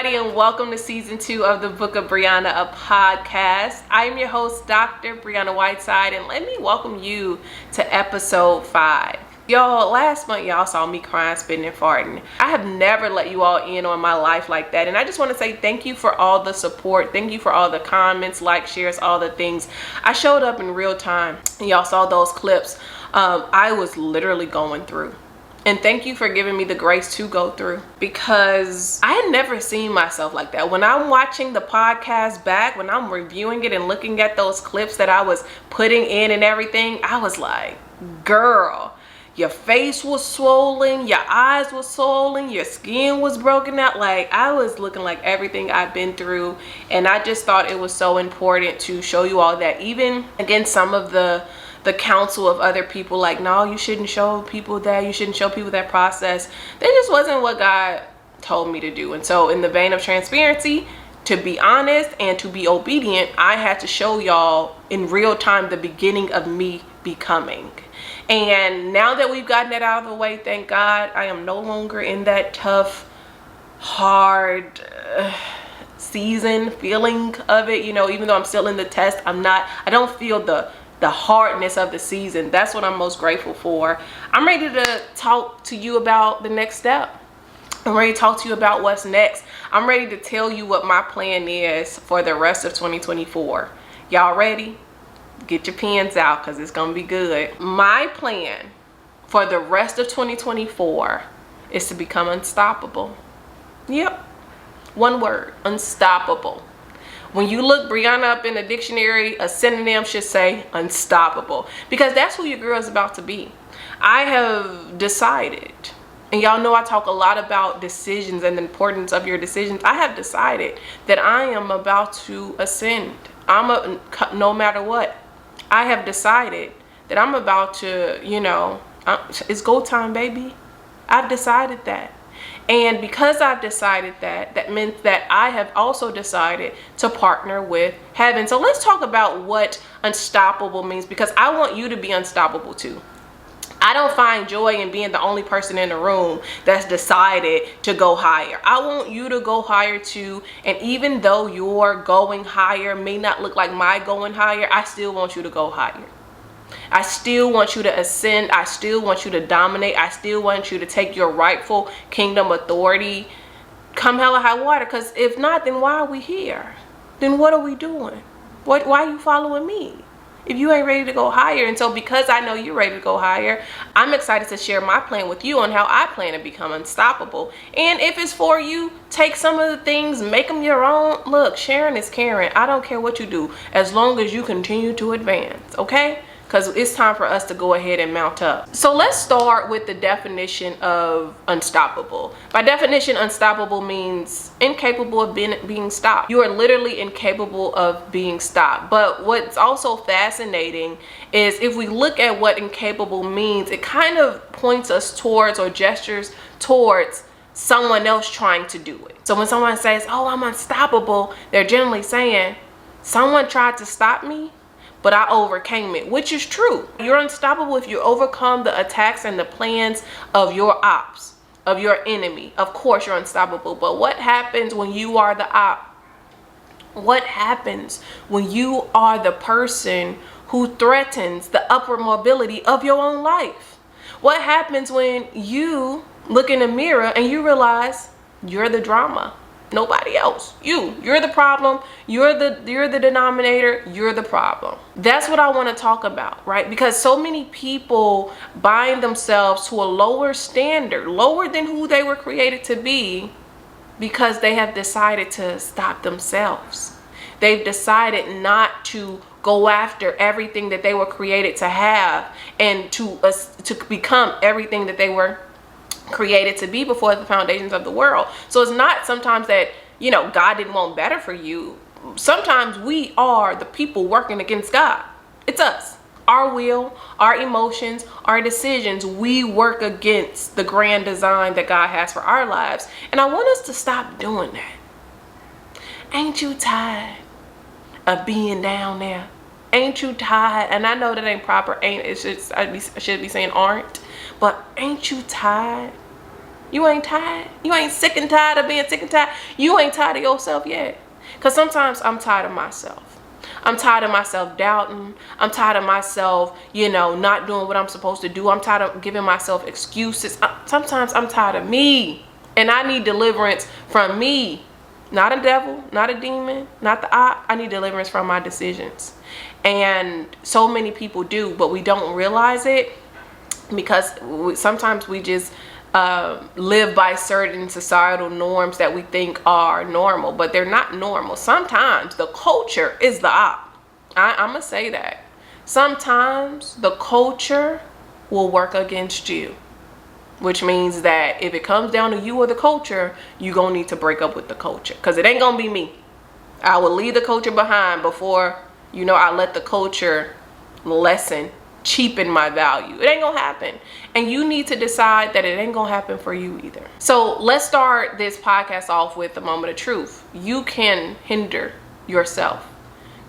everybody, and welcome to season 2 of the Book of Brianna, a podcast. I am your host, Dr. Brianna Whiteside, and let me welcome you to episode 5. Y'all, last month y'all saw me crying, spitting, and farting. I have never let you all in on my life like that, and I just want to say thank you for all the support. Thank you for all the comments, likes, shares, all the things. I showed up in real time, and y'all saw those clips. I was literally going through. And thank you for giving me the grace to go through, because I had never seen myself like that. When I'm watching the podcast back, when I'm reviewing it and looking at those clips that I was putting in and everything, I was like, girl, your face was swollen, your eyes were swollen, your skin was broken out. Like, I was looking like everything I've been through. And I just thought it was so important to show you all that. Even against some of the counsel of other people, like, no, you shouldn't show people that, you shouldn't show people that process. That just wasn't what God told me to do. And so in the vein of transparency, to be honest and to be obedient, I had to show y'all in real time the beginning of me becoming. And now that we've gotten that out of the way, thank God, I am no longer in that tough, hard season feeling of it. You know, even though I'm still in the test, I don't feel the hardness of the season. That's what I'm most grateful for. I'm ready to talk to you about the next step. I'm ready to talk to you about what's next. I'm ready to tell you what my plan is for the rest of 2024. Y'all ready? Get your pens out, because it's gonna be good. My plan for the rest of 2024 is to become unstoppable. Yep, one word, unstoppable. When you look Brianna up in the dictionary, a synonym should say unstoppable, because that's who your girl is about to be. I have decided, and y'all know I talk a lot about decisions and the importance of your decisions. I have decided that I am about to ascend. No matter what. I have decided that I'm about to, it's go time, baby. I've decided that. And because I've decided that, that meant that I have also decided to partner with heaven. So let's talk about what unstoppable means, because I want you to be unstoppable too. I don't find joy in being the only person in the room that's decided to go higher. I want you to go higher too. And even though your going higher may not look like my going higher, I still want you to go higher. I still want you to ascend. I still want you to dominate. I still want you to take your rightful kingdom authority, come hell or high water. Because if not, then why are we here? Then what are we doing? Why are you following me if you ain't ready to go higher? And so because I know you're ready to go higher, I'm excited to share my plan with you on how I plan to become unstoppable. And if it's for you, take some of the things, make them your own. Look, sharing is caring. I don't care what you do, as long as you continue to advance, okay? Because it's time for us to go ahead and mount up. So let's start with the definition of unstoppable. By definition, unstoppable means incapable of being stopped. You are literally incapable of being stopped. But what's also fascinating is if we look at what incapable means, it kind of points us towards, or gestures towards, someone else trying to do it. So when someone says, oh, I'm unstoppable, they're generally saying, someone tried to stop me, but I overcame it, which is true. You're unstoppable if you overcome the attacks and the plans of your ops, of your enemy. Of course, you're unstoppable. But what happens when you are the op? What happens when you are the person who threatens the upward mobility of your own life? What happens when you look in the mirror and you realize you're the drama? Nobody else. You're the problem. You're the denominator. You're the problem. That's what I want to talk about, right? Because so many people bind themselves to a lower standard, lower than who they were created to be, because they have decided to stop themselves. They've decided not to go after everything that they were created to have, and to become everything that they were created to be before the foundations of the world. So it's not sometimes that, God didn't want better for you. Sometimes we are the people working against God. It's us. Our will, our emotions, our decisions, we work against the grand design that God has for our lives. And I want us to stop doing that. Ain't you tired of being down there? Ain't you tired? And I know that ain't proper. I should be saying aren't. But ain't you tired You ain't tired? You ain't sick and tired of being sick and tired? You ain't tired of yourself yet? Because sometimes I'm tired of myself. I'm tired of myself doubting. I'm tired of myself, not doing what I'm supposed to do. I'm tired of giving myself excuses. Sometimes I'm tired of me. And I need deliverance from me. Not a devil, not a demon, not the I need deliverance from my decisions. And so many people do, but we don't realize it because sometimes we just live by certain societal norms that we think are normal, but they're not normal. Sometimes the culture is the op. I'm gonna say that. Sometimes the culture will work against you, which means that if it comes down to you or the culture, you're gonna need to break up with the culture, because it ain't gonna be me. I will leave the culture behind before I let the culture cheapen my value. It ain't gonna happen. And you need to decide that it ain't gonna happen for you either. So let's start this podcast off with a moment of truth. You can hinder yourself.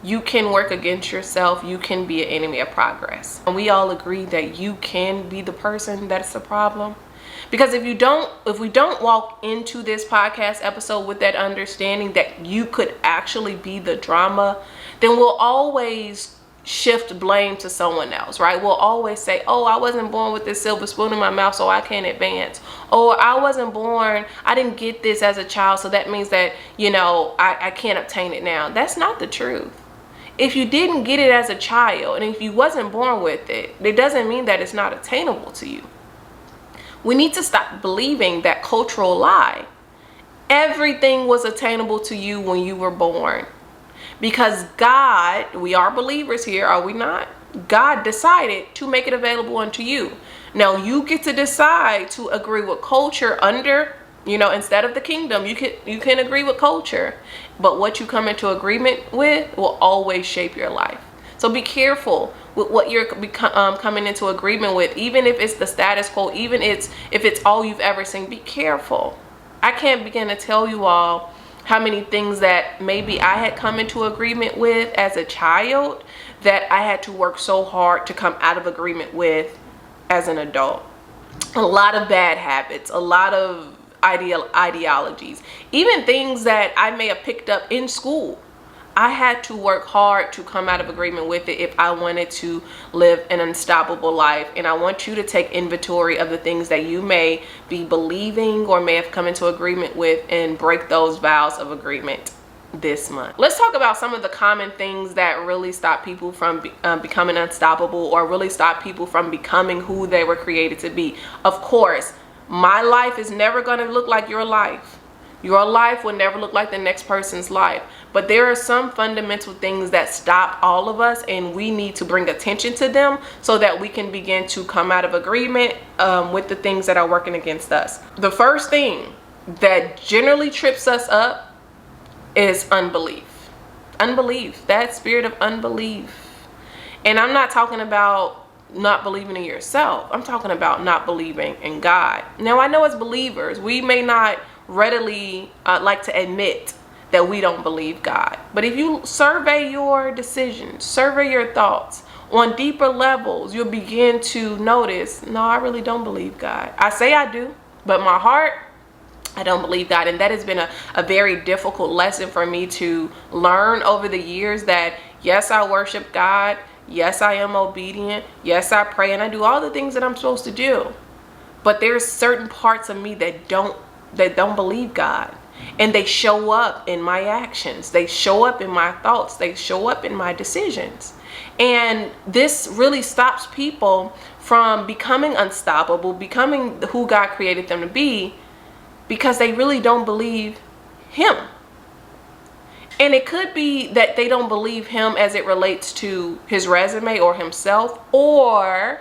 You can work against yourself. You can be an enemy of progress. And we all agree that you can be the person that's the problem. Because if we don't walk into this podcast episode with that understanding that you could actually be the drama, then we'll always shift blame to someone else, right? We'll always say, oh, I wasn't born with this silver spoon in my mouth, so I can't advance. Or I wasn't born, I didn't get this as a child, so that means that, I can't obtain it now. That's not the truth. If you didn't get it as a child, and if you wasn't born with it, it doesn't mean that it's not attainable to you. We need to stop believing that cultural lie. Everything was attainable to you when you were born. Because God, we are believers here, are we not? God decided to make it available unto you. Now you get to decide to agree with culture under, instead of the kingdom. You can agree with culture, but what you come into agreement with will always shape your life. So be careful with what you're coming into agreement with, even if it's the status quo, even if it's all you've ever seen. Be careful. I can't begin to tell you all how many things that maybe I had come into agreement with as a child that I had to work so hard to come out of agreement with as an adult. A lot of bad habits, a lot of ideologies, even things that I may have picked up in school. I had to work hard to come out of agreement with it if I wanted to live an unstoppable life. And I want you to take inventory of the things that you may be believing or may have come into agreement with and break those vows of agreement this month. Let's talk about some of the common things that really stop people from becoming unstoppable, or really stop people from becoming who they were created to be. Of course, my life is never going to look like your life. Your life will never look like the next person's life. But there are some fundamental things that stop all of us, and we need to bring attention to them so that we can begin to come out of agreement with the things that are working against us. The first thing that generally trips us up is unbelief. Unbelief, that spirit of unbelief. And I'm not talking about not believing in yourself. I'm talking about not believing in God. Now, I know as believers, we may not readily like to admit that we don't believe God. But if you survey your decisions, survey your thoughts on deeper levels, you'll begin to notice, no, I really don't believe God. I say I do, but my heart, I don't believe God. And that has been a very difficult lesson for me to learn over the years, that yes, I worship God. Yes, I am obedient. Yes, I pray and I do all the things that I'm supposed to do. But there's certain parts of me that don't believe God. And they show up in my actions. They show up in my thoughts. They show up in my decisions. And this really stops people from becoming unstoppable, becoming who God created them to be, because they really don't believe Him. And it could be that they don't believe Him as it relates to His resume or Himself, or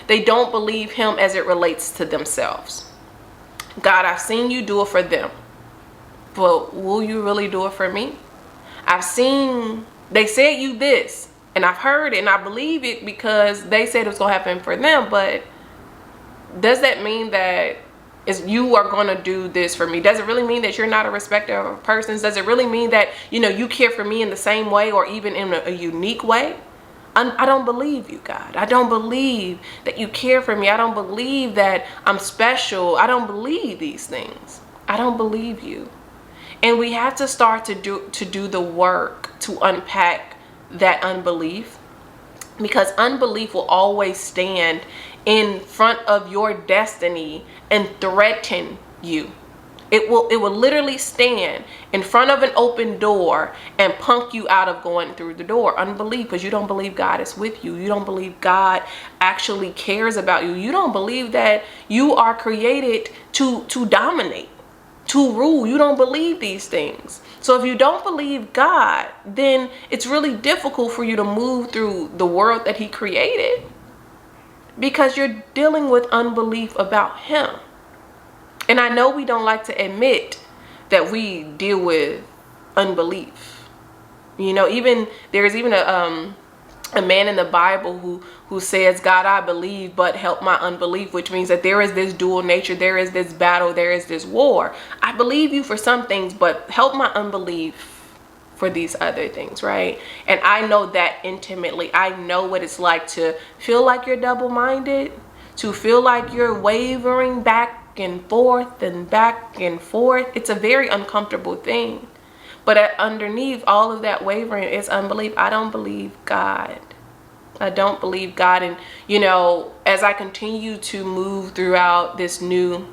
they don't believe Him as it relates to themselves. God, I've seen you do it for them, but will you really do it for me? I've seen, they said you this, and I've heard it, and I believe it because they said it was going to happen for them, but does that mean that you are going to do this for me? Does it really mean that you're not a respecter of persons? Does it really mean that, you care for me in the same way or even in a unique way? I don't believe you, God. I don't believe that you care for me. I don't believe that I'm special. I don't believe these things. I don't believe you. And we have to start to do the work to unpack that unbelief, because unbelief will always stand in front of your destiny and threaten you. It will literally stand in front of an open door and punk you out of going through the door. Unbelief, because you don't believe God is with you. You don't believe God actually cares about you. You don't believe that you are created to dominate, to rule. You don't believe these things. So if you don't believe God, then it's really difficult for you to move through the world that he created, because you're dealing with unbelief about him. And I know we don't like to admit that we deal with unbelief. You know, there's even a man in the Bible who says, God, I believe, but help my unbelief, which means that there is this dual nature, there is this battle, there is this war. I believe you for some things, but help my unbelief for these other things, right? And I know that intimately. I know what it's like to feel like you're double-minded, to feel like you're wavering back and forth and back and forth. It's a very uncomfortable thing. But underneath all of that wavering is unbelief. I don't believe God. I don't believe God. And, you know, as I continue to move throughout this new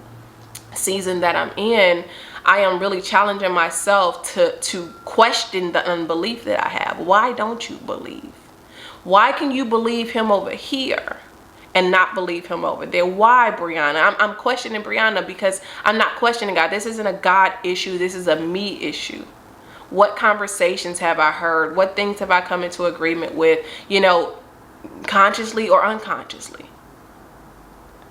season that I'm in, I am really challenging myself to question the unbelief that I have. Why don't you believe? Why can you believe him over here and not believe him over there? Why, Brianna? I'm questioning Brianna because I'm not questioning God. This isn't a God issue. This is a me issue. What conversations have I heard? What things have I come into agreement with, you know, consciously or unconsciously?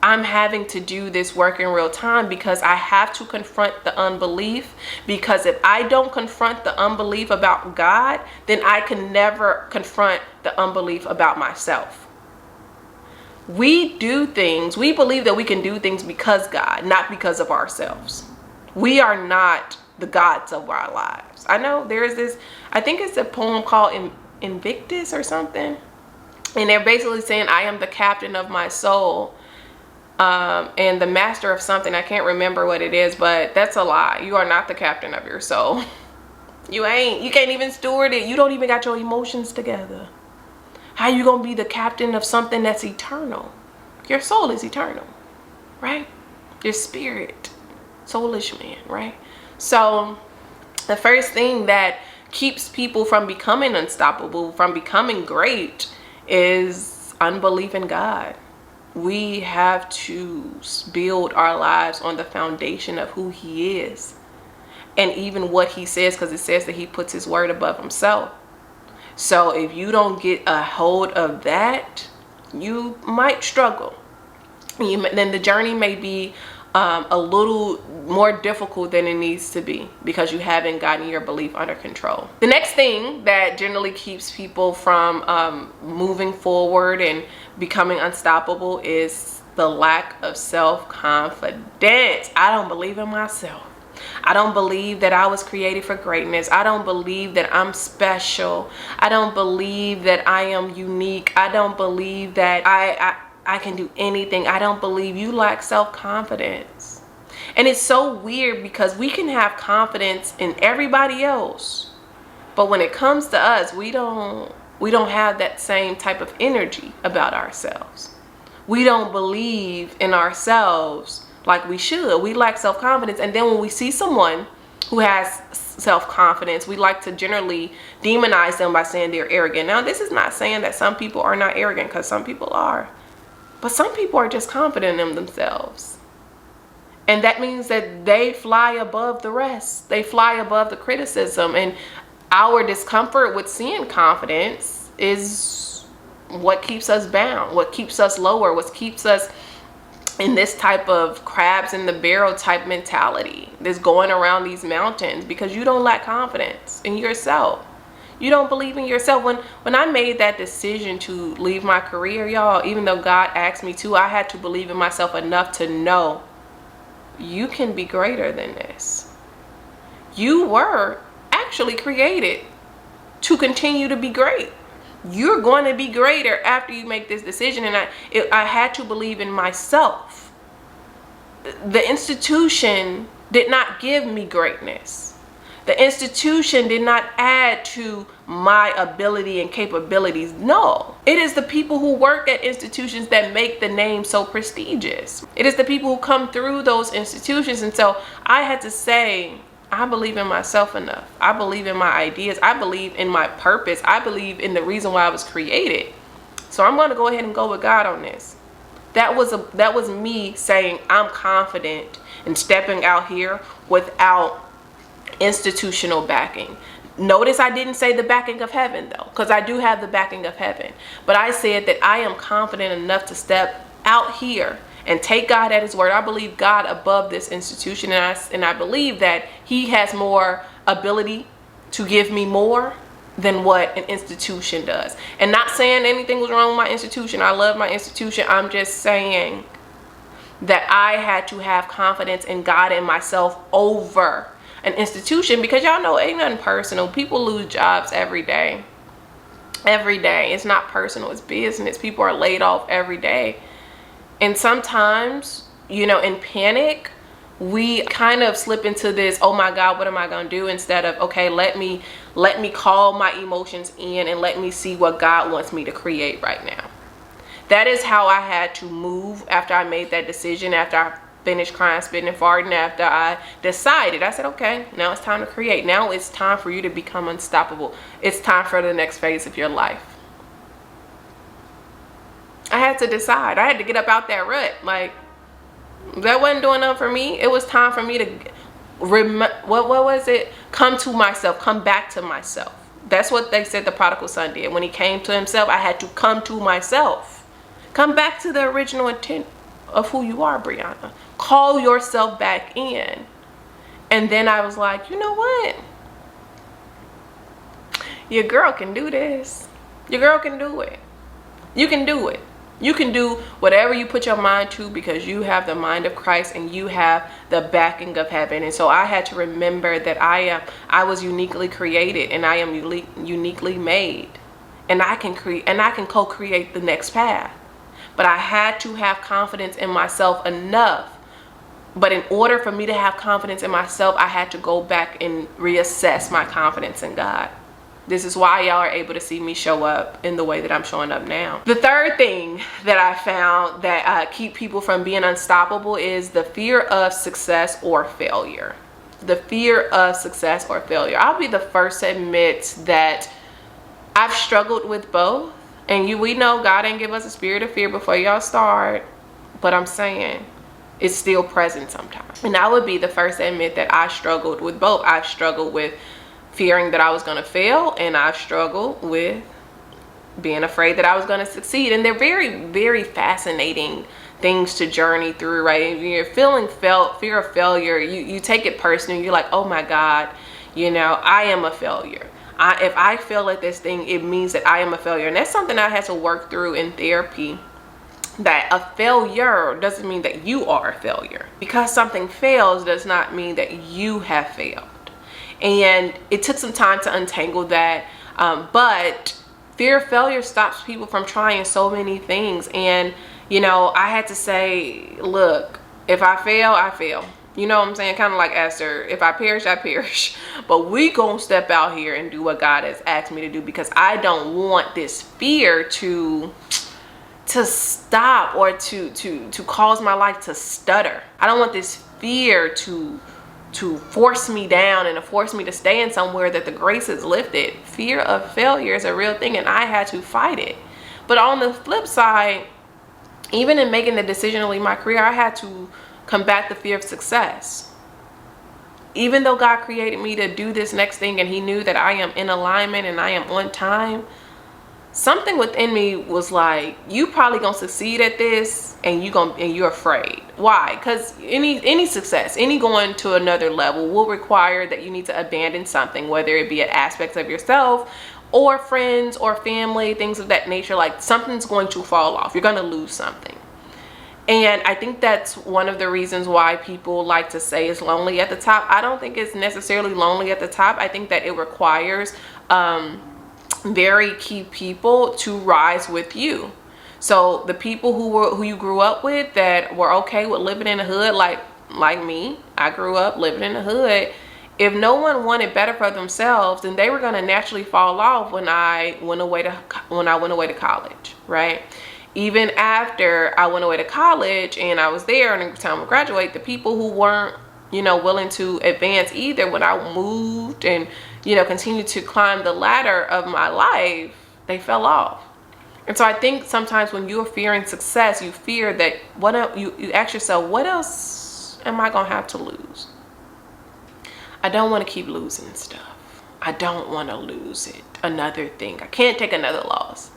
I'm having to do this work in real time because I have to confront the unbelief, because if I don't confront the unbelief about God, then I can never confront the unbelief about myself. We do things, we believe that we can do things because God, not because of ourselves. We are not the gods of our lives. I know there's this, I think it's a poem called Invictus or something. And they're basically saying, I am the captain of my soul and the master of something. I can't remember what it is, but that's a lie. You are not the captain of your soul. You can't even steward it. You don't even got your emotions together. How you gonna be the captain of something that's eternal? Your soul is eternal, right? Your spirit, soulish man, right? So the first thing that keeps people from becoming unstoppable, from becoming great, is unbelief in God. We have to build our lives on the foundation of who he is and even what he says, because it says that he puts his word above himself. So if you don't get a hold of that, you might struggle. Then the journey may be a little more difficult than it needs to be, because you haven't gotten your belief under control. The next thing that generally keeps people from moving forward and becoming unstoppable is the lack of self-confidence. I don't believe in myself. I don't believe that I was created for greatness. I don't believe that I'm special. I don't believe that I am unique. I don't believe that I can do anything. I don't believe. You lack self-confidence. And it's so weird because we can have confidence in everybody else, but when it comes to us, we don't have that same type of energy about ourselves. We don't believe in ourselves like we should. We lack self-confidence. And then when we see someone who has self-confidence, we like to generally demonize them by saying they're arrogant. Now, this is not saying that some people are not arrogant, because some people are. But some people are just confident in themselves. And that means that they fly above the rest. They fly above the criticism. And our discomfort with seeing confidence is what keeps us bound, what keeps us lower, what keeps us in this type of crabs in the barrel type mentality that's going around these mountains, because you don't lack confidence in yourself. You don't believe in yourself. When I made that decision to leave my career, y'all, even though God asked me to, I had to believe in myself enough to know you can be greater than this. You were actually created to continue to be great. you're going to be greater after you make this decision. And I had to believe in myself. The institution did not give me greatness. The institution did not add to my ability and capabilities. No, it is the people who work at institutions that make the name so prestigious. It is the people who come through those institutions. And so I had to say, I believe in myself enough. I believe in my ideas. I believe in my purpose. I believe in the reason why I was created. So I'm going to go ahead and go with God on this. That was me saying I'm confident in stepping out here without institutional backing. Notice I didn't say the backing of heaven though, because I do have the backing of heaven. But I said that I am confident enough to step out here and take God at his word. I believe God above this institution, and I believe that he has more ability to give me more than what an institution does. And not saying anything was wrong with my institution. I love my institution. I'm just saying that I had to have confidence in God and myself over an institution, because y'all know ain't nothing personal. People lose jobs every day. Every day. It's not personal, it's business. People are laid off every day. And sometimes, you know, in panic, we kind of slip into this, oh my God, what am I gonna do? Instead of, okay, let me call my emotions in and let me see what God wants me to create right now. That is how I had to move after I made that decision, after I finished crying, spitting, and farting, after I decided. I said, okay, now it's time to create. Now it's time for you to become unstoppable. It's time for the next phase of your life. I had to decide. I had to get up out that rut. Like, that wasn't doing nothing for me. It was time for me to what was it? Come to myself. Come back to myself. That's what they said the prodigal son did. When he came to himself, I had to come to myself. Come back to the original intent of who you are, Brianna. Call yourself back in. And then I was like, you know what? Your girl can do this. Your girl can do it. You can do it. You can do whatever you put your mind to, because you have the mind of Christ and you have the backing of heaven. And so I had to remember that I was uniquely created, and I am uniquely made, and I can co-create the next path. But I had to have confidence in myself enough. But in order for me to have confidence in myself, I had to go back and reassess my confidence in God. This is why y'all are able to see me show up in the way that I'm showing up now. The third thing that I found that keep people from being unstoppable is the fear of success or failure. The fear of success or failure. I'll be the first to admit that I've struggled with both. And we know God didn't give us a spirit of fear before y'all start. But I'm saying it's still present sometimes. And I would be the first to admit that I struggled with both. I've struggled with fearing that I was going to fail, and I've struggled with being afraid that I was going to succeed. And they're very, very fascinating things to journey through, right? If you're feeling fear of failure, you take it personally. You're like, oh my God, you know, I am a failure. If I fail at this thing, it means that I am a failure. And that's something I had to work through in therapy. That a failure doesn't mean that you are a failure. Because something fails does not mean that you have failed. And it took some time to untangle that. But fear of failure stops people from trying so many things. And, you know, I had to say, look, if I fail, I fail. You know what I'm saying? Kind of like Esther, if I perish, I perish. But we gonna step out here and do what God has asked me to do, because I don't want this fear to stop or to cause my life to stutter. I don't want this fear to force me down and to force me to stay in somewhere that the grace is lifted. Fear of failure is a real thing, and I had to fight it. But on the flip side, even in making the decision to leave my career, I had to combat the fear of success. Even though God created me to do this next thing, and he knew that I am in alignment and I am on time, something within me was like, you probably gonna succeed at this, and you're afraid. Why? Because any success, any going to another level will require that you need to abandon something, whether it be an aspect of yourself or friends or family, things of that nature. Like, something's going to fall off. You're gonna lose something. And I think that's one of the reasons why people like to say it's lonely at the top. I don't think it's necessarily lonely at the top. I think that it requires very key people to rise with you. So the people who you grew up with that were okay with living in the hood, like me, I grew up living in the hood. If no one wanted better for themselves, then they were going to naturally fall off when I went away to college, right? Even after I went away to college and I was there and it was time to graduate, the people who weren't, willing to advance either when I moved and, continued to climb the ladder of my life, they fell off. And so I think sometimes when you're fearing success, you fear that you ask yourself, what else am I going to have to lose? I don't want to keep losing stuff. I don't want to lose it. Another thing. I can't take another loss.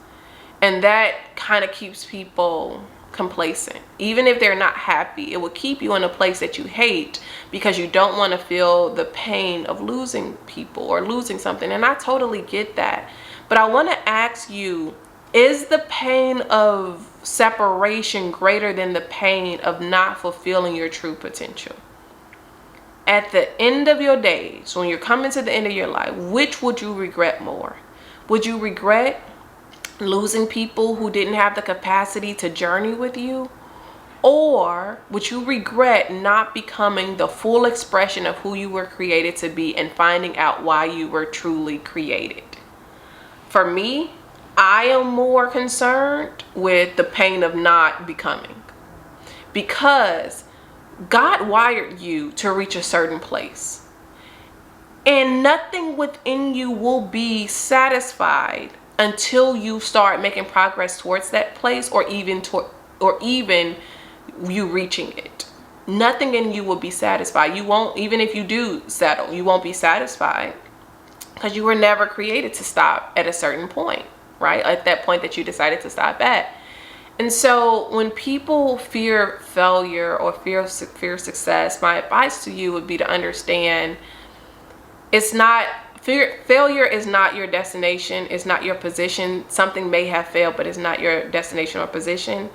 And that kind of keeps people complacent. Even if they're not happy, it will keep you in a place that you hate because you don't want to feel the pain of losing people or losing something. And I totally get that. But I want to ask you, is the pain of separation greater than the pain of not fulfilling your true potential? At the end of your days, when you're coming to the end of your life, which would you regret more? Would you regret losing people who didn't have the capacity to journey with you? Or would you regret not becoming the full expression of who you were created to be and finding out why you were truly created? For me, I am more concerned with the pain of not becoming, because God wired you to reach a certain place, and nothing within you will be satisfied until you start making progress towards that place, or even you reaching it. Nothing in you will be satisfied. You won't, even if you do settle, you won't be satisfied because you were never created to stop at a certain point, right? At that point that you decided to stop at. And so when people fear failure or fear success, my advice to you would be to understand failure is not your destination. It's not your position. Something may have failed, but it's not your destination or position.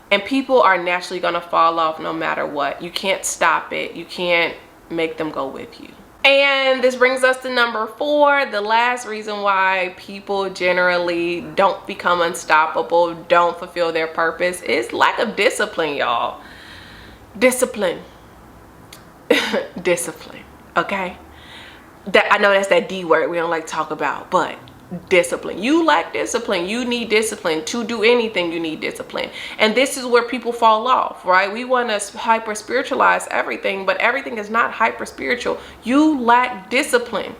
And people are naturally going to fall off no matter what. You can't stop it. You can't make them go with you. And this brings us to number 4, the last reason why people generally don't become unstoppable, don't fulfill their purpose, is lack of discipline, y'all. Discipline. Discipline, okay? I know that's that D word we don't like to talk about, but discipline. You lack discipline. You need discipline. To do anything, you need discipline. And this is where people fall off, right? We want to hyper spiritualize everything, but everything is not hyper spiritual. You lack discipline.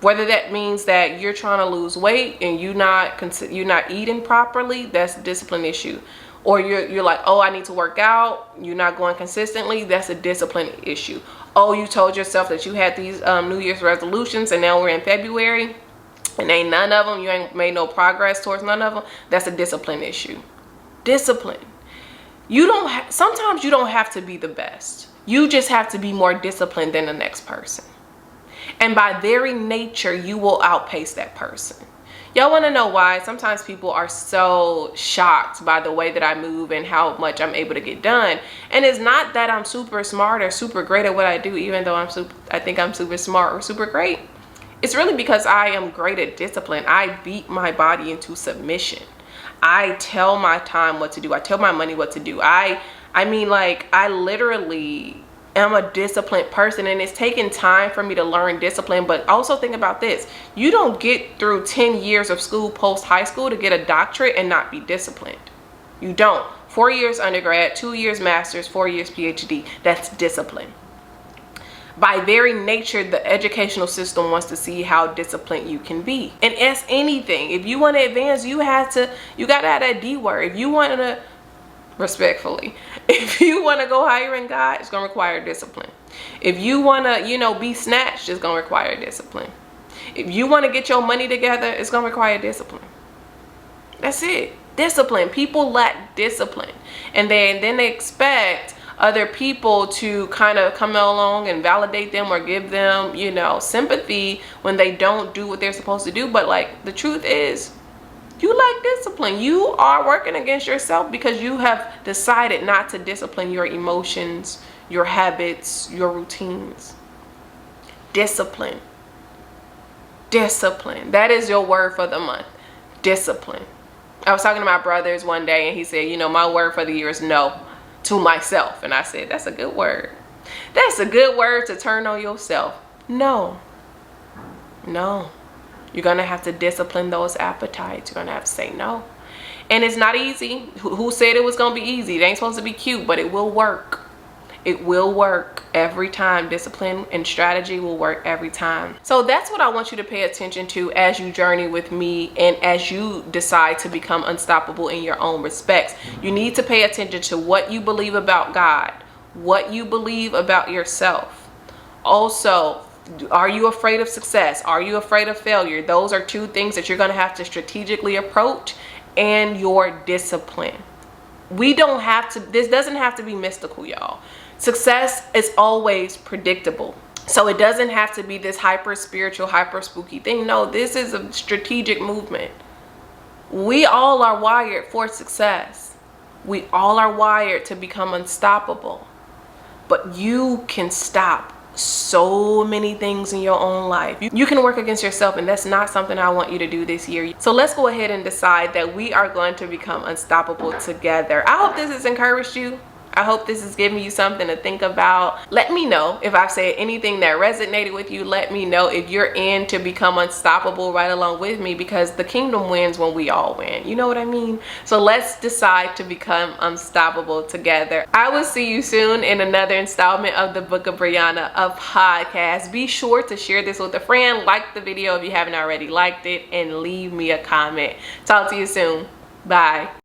Whether that means that you're trying to lose weight and you're not eating properly, that's a discipline issue. Or you're like, oh, I need to work out. You're not going consistently. That's a discipline issue. Oh, you told yourself that you had these New Year's resolutions and now we're in February. And ain't none of them, you ain't made no progress towards none of them. That's a discipline issue. Discipline. Sometimes you don't have to be the best. You just have to be more disciplined than the next person. And by very nature, you will outpace that person. Y'all want to know why? Sometimes people are so shocked by the way that I move and how much I'm able to get done. And it's not that I'm super smart or super great at what I do, even though I think I'm super smart or super great. It's really because I am great at discipline. I beat my body into submission. I tell my time what to do. I tell my money what to do. I literally am a disciplined person, and it's taken time for me to learn discipline. But also think about this. You don't get through 10 years of school post high school to get a doctorate and not be disciplined. You don't. 4 years undergrad, 2 years master's, 4 years PhD. That's discipline. By very nature, the educational system wants to see how disciplined you can be. And as anything, if you want to advance, you got to have that D word. If you want to, respectfully, if you want to go higher in God, it's going to require discipline. If you want to, be snatched, it's going to require discipline. If you want to get your money together, it's going to require discipline. That's it. Discipline. People lack discipline. And then they expect other people to kind of come along and validate them or give them, sympathy when they don't do what they're supposed to do. But like, the truth is, you lack discipline. You are working against yourself because you have decided not to discipline your emotions, your habits, your routines. Discipline. Discipline. That is your word for the month. Discipline. I was talking to my brothers one day and he said, you know, my word for the year is no, to myself. And I said, that's a good word. That's a good word to turn on yourself. No. No. You're going to have to discipline those appetites. You're going to have to say no. And it's not easy. Who said it was going to be easy? It ain't supposed to be cute, but it will work. It will work every time. Discipline and strategy will work every time. So that's what I want you to pay attention to as you journey with me and as you decide to become unstoppable in your own respects. You need to pay attention to what you believe about God, what you believe about yourself. Also, are you afraid of success? Are you afraid of failure? Those are two things that you're going to have to strategically approach, and your discipline. We don't have to, this doesn't have to be mystical, y'all. Success is always predictable. So it doesn't have to be this hyper spiritual, hyper spooky thing. No, this is a strategic movement. We all are wired for success. We all are wired to become unstoppable. But you can stop so many things in your own life. You can work against yourself, and that's not something I want you to do this year. So let's go ahead and decide that we are going to become unstoppable together. I hope this has encouraged you. I hope this is giving you something to think about. Let me know if I've said anything that resonated with you. Let me know if you're in to become unstoppable right along with me, because the kingdom wins when we all win. You know what I mean? So let's decide to become unstoppable together. I will see you soon in another installment of the Book of Brianna, a podcast. Be sure to share this with a friend, like the video if you haven't already liked it, and leave me a comment. Talk to you soon. Bye.